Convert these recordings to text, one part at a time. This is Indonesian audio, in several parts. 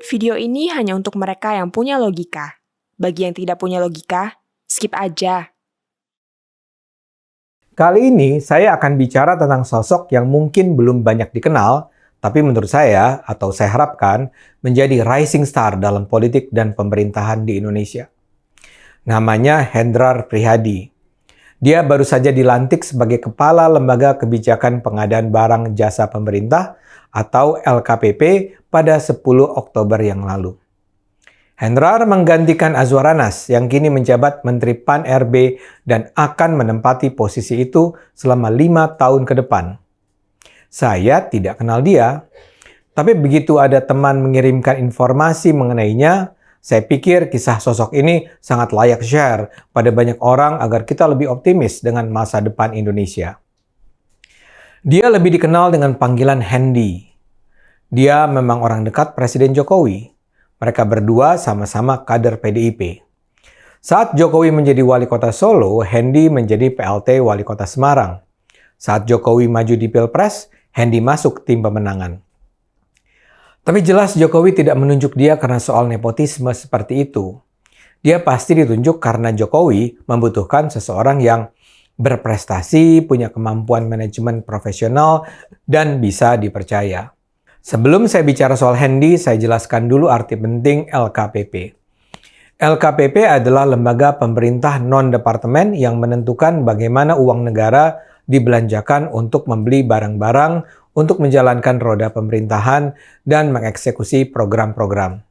Video ini hanya untuk mereka yang punya logika. Bagi yang tidak punya logika, skip aja. Kali ini saya akan bicara tentang sosok yang mungkin belum banyak dikenal, tapi menurut saya, atau saya harapkan, menjadi rising star dalam politik dan pemerintahan di Indonesia. Namanya Hendrar Prihadi. Dia baru saja dilantik sebagai Kepala Lembaga Kebijakan Pengadaan Barang Jasa Pemerintah atau LKPP pada 10 Oktober yang lalu. Hendrar menggantikan Azwar Anas yang kini menjabat Menteri Pan-RB dan akan menempati posisi itu selama 5 tahun ke depan. Saya tidak kenal dia, tapi begitu ada teman mengirimkan informasi mengenainya, saya pikir kisah sosok ini sangat layak share pada banyak orang agar kita lebih optimis dengan masa depan Indonesia. Dia lebih dikenal dengan panggilan Hendy. Dia memang orang dekat Presiden Jokowi. Mereka berdua sama-sama kader PDIP. Saat Jokowi menjadi wali kota Solo, Hendy menjadi PLT wali kota Semarang. Saat Jokowi maju di Pilpres, Hendy masuk tim pemenangan. Tapi jelas Jokowi tidak menunjuk dia karena soal nepotisme seperti itu. Dia pasti ditunjuk karena Jokowi membutuhkan seseorang yang berprestasi, punya kemampuan manajemen profesional, dan bisa dipercaya. Sebelum saya bicara soal Hendy, saya jelaskan dulu arti penting LKPP. LKPP adalah lembaga pemerintah non-departemen yang menentukan bagaimana uang negara dibelanjakan untuk membeli barang-barang, untuk menjalankan roda pemerintahan, dan mengeksekusi program-program.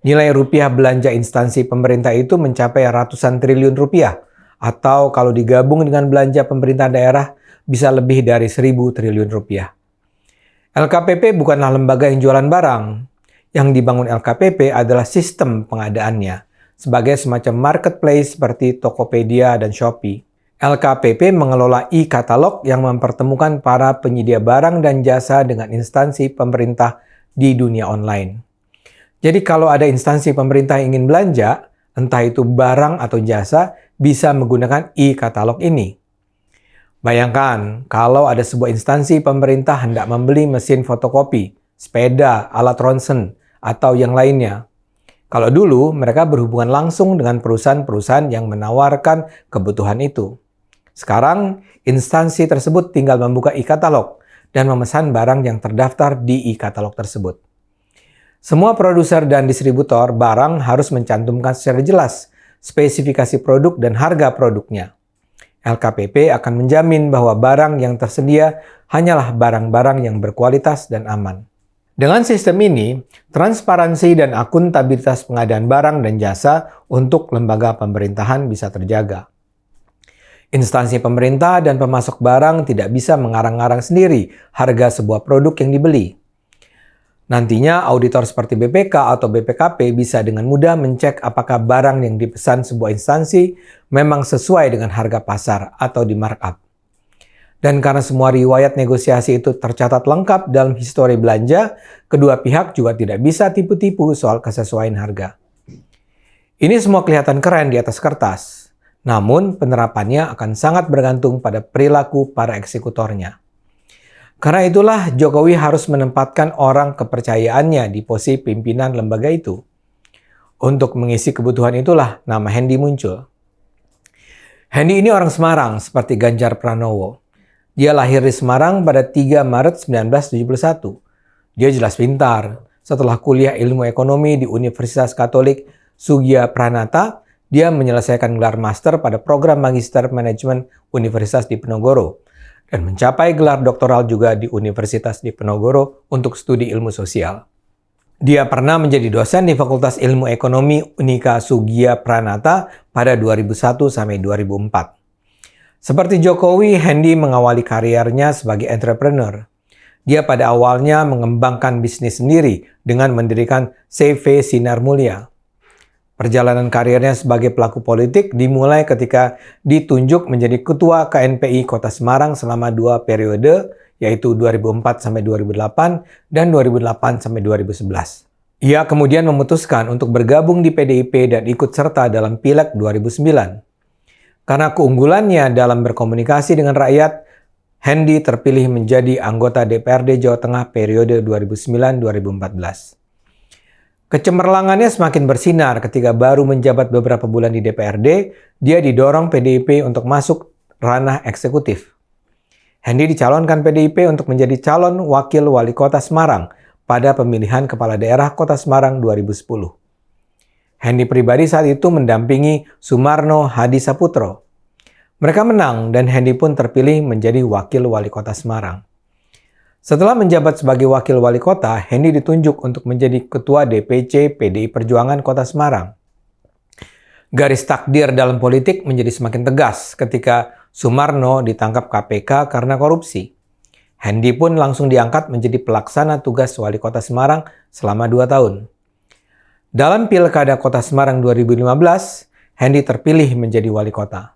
Nilai rupiah belanja instansi pemerintah itu mencapai ratusan triliun rupiah, atau kalau digabung dengan belanja pemerintah daerah, bisa lebih dari 1.000 triliun rupiah. LKPP bukanlah lembaga yang jualan barang. Yang dibangun LKPP adalah sistem pengadaannya, sebagai semacam marketplace seperti Tokopedia dan Shopee. LKPP mengelola e-katalog yang mempertemukan para penyedia barang dan jasa dengan instansi pemerintah di dunia online. Jadi kalau ada instansi pemerintah yang ingin belanja, entah itu barang atau jasa, bisa menggunakan e-katalog ini. Bayangkan, kalau ada sebuah instansi pemerintah hendak membeli mesin fotokopi, sepeda, alat ronsen, atau yang lainnya. Kalau dulu, mereka berhubungan langsung dengan perusahaan-perusahaan yang menawarkan kebutuhan itu. Sekarang, instansi tersebut tinggal membuka e-katalog dan memesan barang yang terdaftar di e-katalog tersebut. Semua produser dan distributor barang harus mencantumkan secara jelas spesifikasi produk dan harga produknya. LKPP akan menjamin bahwa barang yang tersedia hanyalah barang-barang yang berkualitas dan aman. Dengan sistem ini, transparansi dan akuntabilitas pengadaan barang dan jasa untuk lembaga pemerintahan bisa terjaga. Instansi pemerintah dan pemasok barang tidak bisa mengarang-arang sendiri harga sebuah produk yang dibeli. Nantinya auditor seperti BPK atau BPKP bisa dengan mudah mencek apakah barang yang dipesan sebuah instansi memang sesuai dengan harga pasar atau di markup. Dan karena semua riwayat negosiasi itu tercatat lengkap dalam histori belanja, kedua pihak juga tidak bisa tipu-tipu soal kesesuaian harga. Ini semua kelihatan keren di atas kertas, namun penerapannya akan sangat bergantung pada perilaku para eksekutornya. Karena itulah Jokowi harus menempatkan orang kepercayaannya di posisi pimpinan lembaga itu. Untuk mengisi kebutuhan itulah nama Hendy muncul. Hendy ini orang Semarang seperti Ganjar Pranowo. Dia lahir di Semarang pada 3 Maret 1971. Dia jelas pintar. Setelah kuliah ilmu ekonomi di Universitas Katolik Sugih Pranata, dia menyelesaikan gelar master pada program Magister Manajemen Universitas Diponegoro dan mencapai gelar doktoral juga di Universitas Diponegoro untuk studi ilmu sosial. Dia pernah menjadi dosen di Fakultas Ilmu Ekonomi Unika Sugih Pranata pada 2001 sampai 2004. Seperti Jokowi, Hendy mengawali kariernya sebagai entrepreneur. Dia pada awalnya mengembangkan bisnis sendiri dengan mendirikan CV Sinar Mulia. Perjalanan karirnya sebagai pelaku politik dimulai ketika ditunjuk menjadi Ketua KNPI Kota Semarang selama 2 periode, yaitu 2004 sampai 2008 dan 2008 sampai 2011. Ia kemudian memutuskan untuk bergabung di PDIP dan ikut serta dalam Pileg 2009. Karena keunggulannya dalam berkomunikasi dengan rakyat, Hendy terpilih menjadi anggota DPRD Jawa Tengah periode 2009-2014. Kecemerlangannya semakin bersinar ketika baru menjabat beberapa bulan di DPRD, dia didorong PDIP untuk masuk ranah eksekutif. Hendy dicalonkan PDIP untuk menjadi calon wakil wali kota Semarang pada pemilihan kepala daerah kota Semarang 2010. Hendy pribadi saat itu mendampingi Sumarno Hadisaputro. Mereka menang dan Hendy pun terpilih menjadi wakil wali kota Semarang. Setelah menjabat sebagai wakil wali kota, Hendy ditunjuk untuk menjadi ketua DPC PDI Perjuangan Kota Semarang. Garis takdir dalam politik menjadi semakin tegas ketika Sumarno ditangkap KPK karena korupsi. Hendy pun langsung diangkat menjadi pelaksana tugas wali kota Semarang selama 2 tahun. Dalam Pilkada Kota Semarang 2015, Hendy terpilih menjadi wali kota.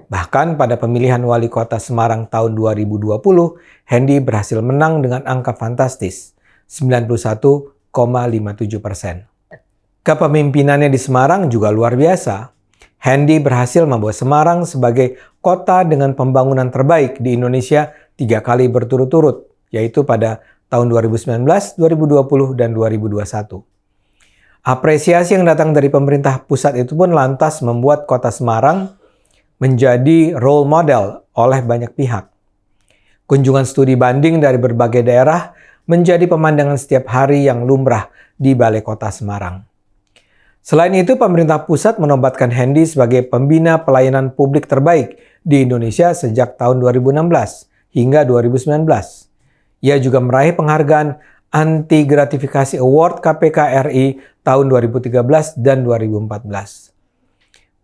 Bahkan pada pemilihan wali kota Semarang tahun 2020, Hendy berhasil menang dengan angka fantastis, 91,57%. Kepemimpinannya di Semarang juga luar biasa. Hendy berhasil membawa Semarang sebagai kota dengan pembangunan terbaik di Indonesia 3 kali berturut-turut, yaitu pada tahun 2019, 2020, dan 2021. Apresiasi yang datang dari pemerintah pusat itu pun lantas membuat kota Semarang menjadi role model oleh banyak pihak. Kunjungan studi banding dari berbagai daerah menjadi pemandangan setiap hari yang lumrah di Balai Kota Semarang. Selain itu, pemerintah pusat menobatkan Hendy sebagai pembina pelayanan publik terbaik di Indonesia sejak tahun 2016 hingga 2019. Ia juga meraih penghargaan Anti Gratifikasi Award KPK RI tahun 2013 dan 2014.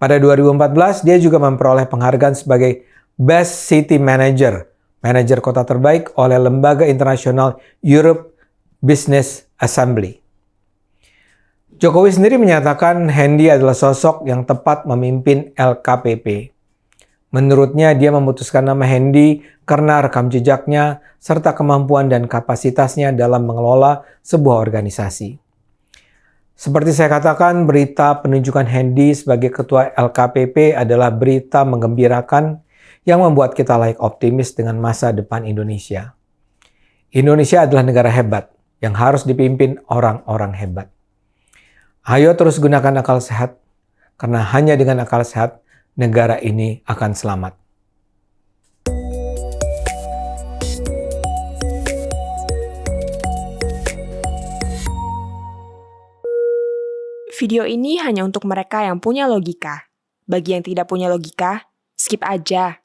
Pada 2014, dia juga memperoleh penghargaan sebagai Best City Manager, manajer kota terbaik oleh lembaga internasional Europe Business Assembly. Jokowi sendiri menyatakan Hendy adalah sosok yang tepat memimpin LKPP. Menurutnya, dia memutuskan nama Hendy karena rekam jejaknya serta kemampuan dan kapasitasnya dalam mengelola sebuah organisasi. Seperti saya katakan, berita penunjukan Hendy sebagai ketua LKPP adalah berita menggembirakan yang membuat kita layak optimis dengan masa depan Indonesia. Indonesia adalah negara hebat yang harus dipimpin orang-orang hebat. Ayo terus gunakan akal sehat, karena hanya dengan akal sehat negara ini akan selamat. Video ini hanya untuk mereka yang punya logika. Bagi yang tidak punya logika, skip aja.